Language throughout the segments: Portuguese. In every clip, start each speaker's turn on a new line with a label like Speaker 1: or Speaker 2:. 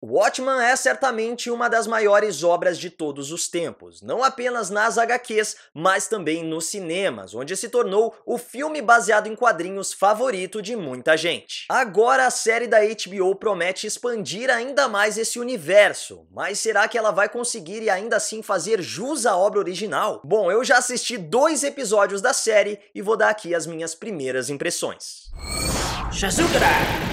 Speaker 1: Watchmen é certamente uma das maiores obras de todos os tempos, não apenas nas HQs, mas também nos cinemas, onde se tornou o filme baseado em quadrinhos favorito de muita gente. Agora a série da HBO promete expandir ainda mais esse universo, mas será que ela vai conseguir e ainda assim fazer jus à obra original? Bom, eu já assisti 2 episódios da série e vou dar aqui as minhas primeiras impressões.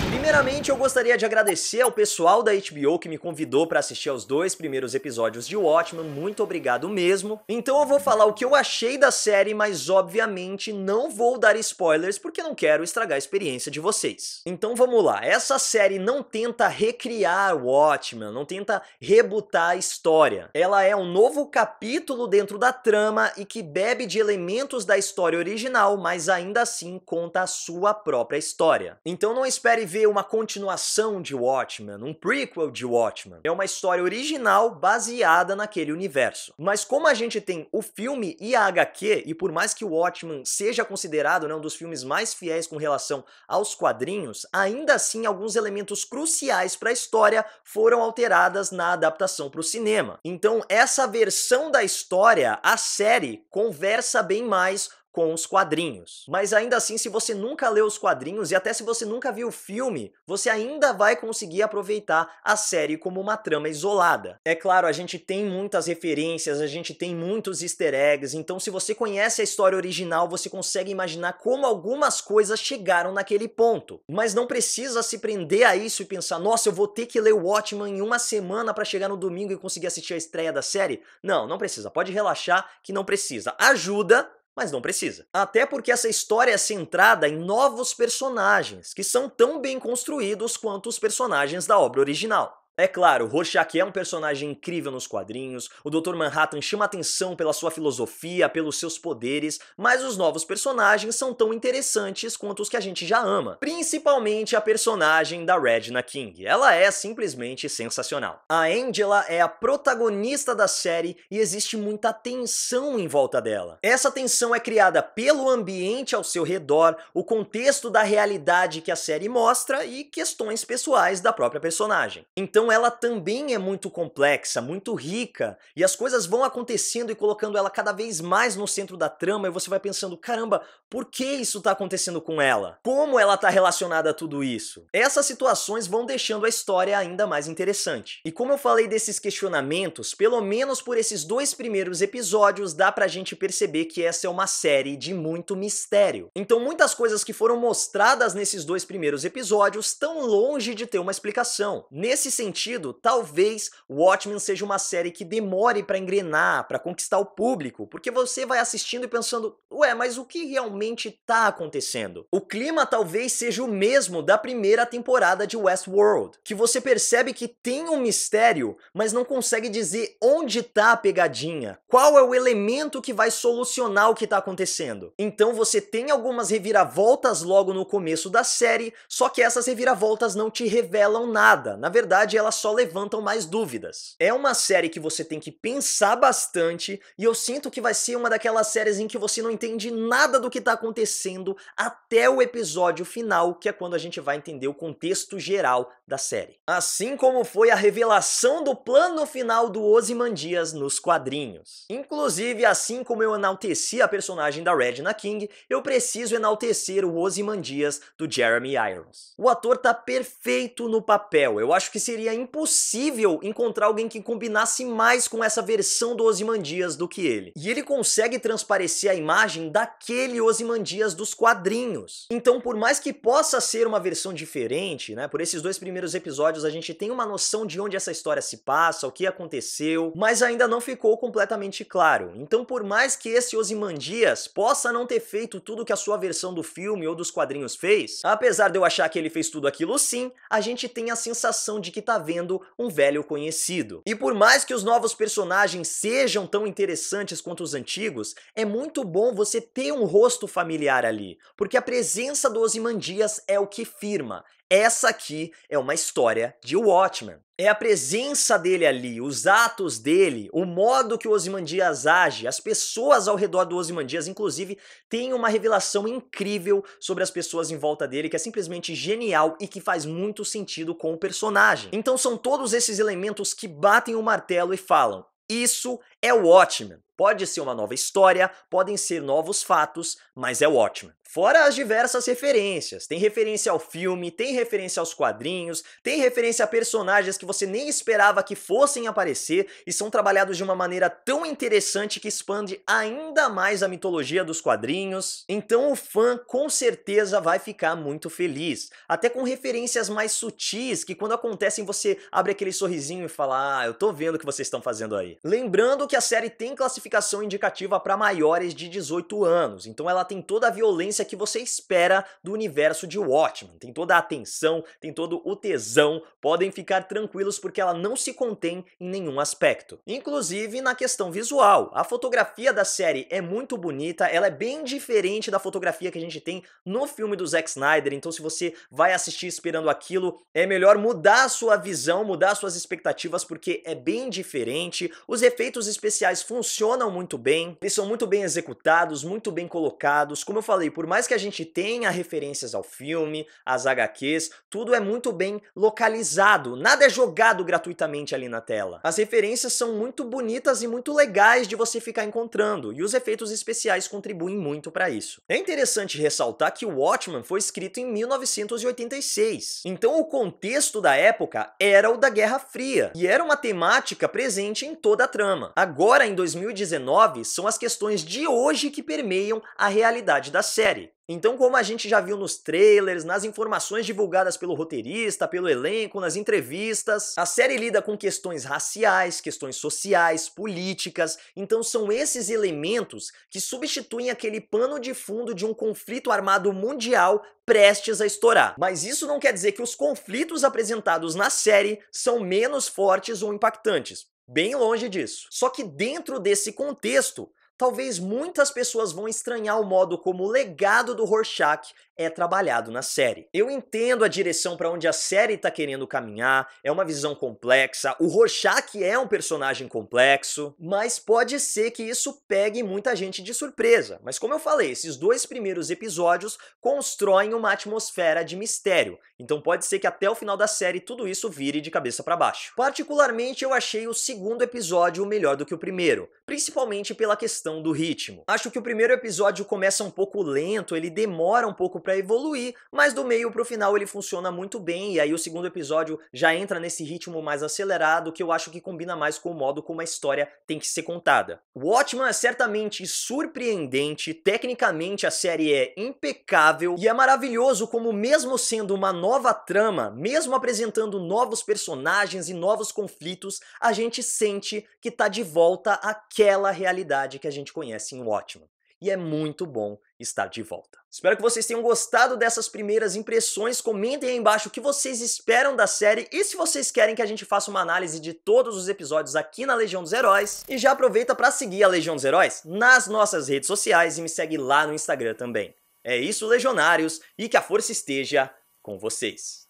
Speaker 1: Primeiramente, eu gostaria de agradecer ao pessoal da HBO que me convidou para assistir aos 2 primeiros episódios de Watchmen, muito obrigado mesmo. Então eu vou falar o que eu achei da série, mas obviamente não vou dar spoilers porque não quero estragar a experiência de vocês. Então vamos lá, essa série não tenta recriar Watchmen, não tenta rebutar a história. Ela é um novo capítulo dentro da trama e que bebe de elementos da história original, mas ainda assim conta a sua própria história. Então não espere ver uma continuação de Watchmen, um prequel de Watchmen. É uma história original baseada naquele universo. Mas como a gente tem o filme e a HQ, e por mais que o Watchmen seja considerado, né, um dos filmes mais fiéis com relação aos quadrinhos, ainda assim alguns elementos cruciais para a história foram alteradas na adaptação para o cinema. Então essa versão da história, a série, conversa bem mais com os quadrinhos. Mas ainda assim, se você nunca leu os quadrinhos e até se você nunca viu o filme, você ainda vai conseguir aproveitar a série como uma trama isolada. É claro, a gente tem muitas referências, a gente tem muitos easter eggs, então se você conhece a história original, você consegue imaginar como algumas coisas chegaram naquele ponto. Mas não precisa se prender a isso e pensar, nossa, eu vou ter que ler o Watchmen em uma semana para chegar no domingo e conseguir assistir a estreia da série. Não, não precisa, pode relaxar que não precisa. Ajuda, mas não precisa. Até porque essa história é centrada em novos personagens, que são tão bem construídos quanto os personagens da obra original. É claro, Rorschach é um personagem incrível nos quadrinhos, o Dr. Manhattan chama atenção pela sua filosofia, pelos seus poderes, mas os novos personagens são tão interessantes quanto os que a gente já ama, principalmente a personagem da Regina King. Ela é simplesmente sensacional. A Angela é a protagonista da série e existe muita tensão em volta dela. Essa tensão é criada pelo ambiente ao seu redor, o contexto da realidade que a série mostra e questões pessoais da própria personagem. Então ela também é muito complexa, muito rica, e as coisas vão acontecendo e colocando ela cada vez mais no centro da trama, e você vai pensando, caramba, por que isso tá acontecendo com ela? Como ela tá relacionada a tudo isso? Essas situações vão deixando a história ainda mais interessante. E como eu falei desses questionamentos, pelo menos por esses 2 primeiros episódios dá pra gente perceber que essa é uma série de muito mistério. Então muitas coisas que foram mostradas nesses 2 primeiros episódios estão longe de ter uma explicação. Nesse sentido, talvez Watchmen seja uma série que demore pra engrenar, pra conquistar o público, porque você vai assistindo e pensando, ué, mas o que realmente tá acontecendo? O clima talvez seja o mesmo da primeira temporada de Westworld, que você percebe que tem um mistério, mas não consegue dizer onde tá a pegadinha, qual é o elemento que vai solucionar o que tá acontecendo. Então você tem algumas reviravoltas logo no começo da série, só que essas reviravoltas não te revelam nada, na verdade elas só levantam mais dúvidas. É uma série que você tem que pensar bastante, e eu sinto que vai ser uma daquelas séries em que você não entende nada do que tá acontecendo até o episódio final, que é quando a gente vai entender o contexto geral da série. Assim como foi a revelação do plano final do Ozymandias nos quadrinhos. Inclusive, assim como eu enalteci a personagem da Regina King, eu preciso enaltecer o Ozymandias do Jeremy Irons. O ator tá perfeito no papel, eu acho que seria impossível encontrar alguém que combinasse mais com essa versão do Ozymandias do que ele. E ele consegue transparecer a imagem daquele Ozymandias dos quadrinhos. Então, por mais que possa ser uma versão diferente, né, por esses 2 primeiros episódios a gente tem uma noção de onde essa história se passa, o que aconteceu, mas ainda não ficou completamente claro. Então, por mais que esse Ozymandias possa não ter feito tudo que a sua versão do filme ou dos quadrinhos fez, apesar de eu achar que ele fez tudo aquilo sim, a gente tem a sensação de que tá vendo um velho conhecido. E por mais que os novos personagens sejam tão interessantes quanto os antigos, é muito bom você ter um rosto familiar ali, porque a presença do Ozymandias é o que firma. essa aqui é uma história de Watchmen. É a presença dele ali, os atos dele, o modo que o Ozymandias age, as pessoas ao redor do Ozymandias, inclusive, tem uma revelação incrível sobre as pessoas em volta dele, que é simplesmente genial e que faz muito sentido com o personagem. Então são todos esses elementos que batem o martelo e falam: isso é o Watchmen. Pode ser uma nova história, podem ser novos fatos, mas é Watchmen. Fora as diversas referências. Tem referência ao filme, tem referência aos quadrinhos, tem referência a personagens que você nem esperava que fossem aparecer e são trabalhados de uma maneira tão interessante que expande ainda mais a mitologia dos quadrinhos. Então o fã com certeza vai ficar muito feliz. Até com referências mais sutis que quando acontecem você abre aquele sorrisinho e fala: ah, eu tô vendo o que vocês estão fazendo aí. Lembrando que a série tem classificação indicativa para maiores de 18 anos, então ela tem toda a violência que você espera do universo de Watchmen, tem toda a atenção, tem todo o tesão, podem ficar tranquilos porque ela não se contém em nenhum aspecto. Inclusive na questão visual, a fotografia da série é muito bonita, ela é bem diferente da fotografia que a gente tem no filme do Zack Snyder, então se você vai assistir esperando aquilo, é melhor mudar a sua visão, mudar as suas expectativas porque é bem diferente, os efeitos especiais funcionam muito bem, eles são muito bem executados, muito bem colocados, como eu falei, por mais que a gente tenha referências ao filme, às HQs, tudo é muito bem localizado, nada é jogado gratuitamente ali na tela. As referências são muito bonitas e muito legais de você ficar encontrando, e os efeitos especiais contribuem muito para isso. É interessante ressaltar que o Watchmen foi escrito em 1986, então o contexto da época era o da Guerra Fria, e era uma temática presente em toda a trama. Agora, em 2019, são as questões de hoje que permeiam a realidade da série. Então, como a gente já viu nos trailers, nas informações divulgadas pelo roteirista, pelo elenco, nas entrevistas, a série lida com questões raciais, questões sociais, políticas, então são esses elementos que substituem aquele pano de fundo de um conflito armado mundial prestes a estourar. Mas isso não quer dizer que os conflitos apresentados na série são menos fortes ou impactantes. Bem longe disso. Só que dentro desse contexto, talvez muitas pessoas vão estranhar o modo como o legado do Rorschach é trabalhado na série. Eu entendo a direção para onde a série está querendo caminhar, é uma visão complexa, o Rorschach é um personagem complexo, mas pode ser que isso pegue muita gente de surpresa. Mas como eu falei, esses dois primeiros episódios constroem uma atmosfera de mistério, então pode ser que até o final da série tudo isso vire de cabeça para baixo. Particularmente eu achei o segundo episódio melhor do que o primeiro, principalmente pela questão do ritmo. Acho que o primeiro episódio começa um pouco lento, ele demora um pouco para evoluir, mas do meio pro final ele funciona muito bem, e aí o segundo episódio já entra nesse ritmo mais acelerado, que eu acho que combina mais com o modo como a história tem que ser contada. O Watchmen é certamente surpreendente, tecnicamente a série é impecável, e é maravilhoso como mesmo sendo uma nova trama, mesmo apresentando novos personagens e novos conflitos, a gente sente que tá de volta àquela realidade que a gente conhece em Watchmen. E é muito bom estar de volta. Espero que vocês tenham gostado dessas primeiras impressões, comentem aí embaixo o que vocês esperam da série e se vocês querem que a gente faça uma análise de todos os episódios aqui na Legião dos Heróis. E já aproveita para seguir a Legião dos Heróis nas nossas redes sociais e me segue lá no Instagram também. É isso, Legionários, e que a força esteja com vocês.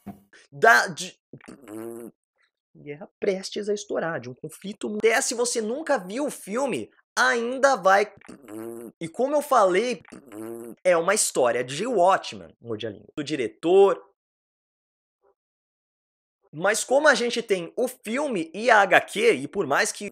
Speaker 1: Guerra prestes a estourar, de um conflito. Até se você nunca viu o filme, ainda vai. E como eu falei, é uma história de Watchmen, morde a língua, do diretor. Mas como a gente tem o filme e a HQ, e por mais que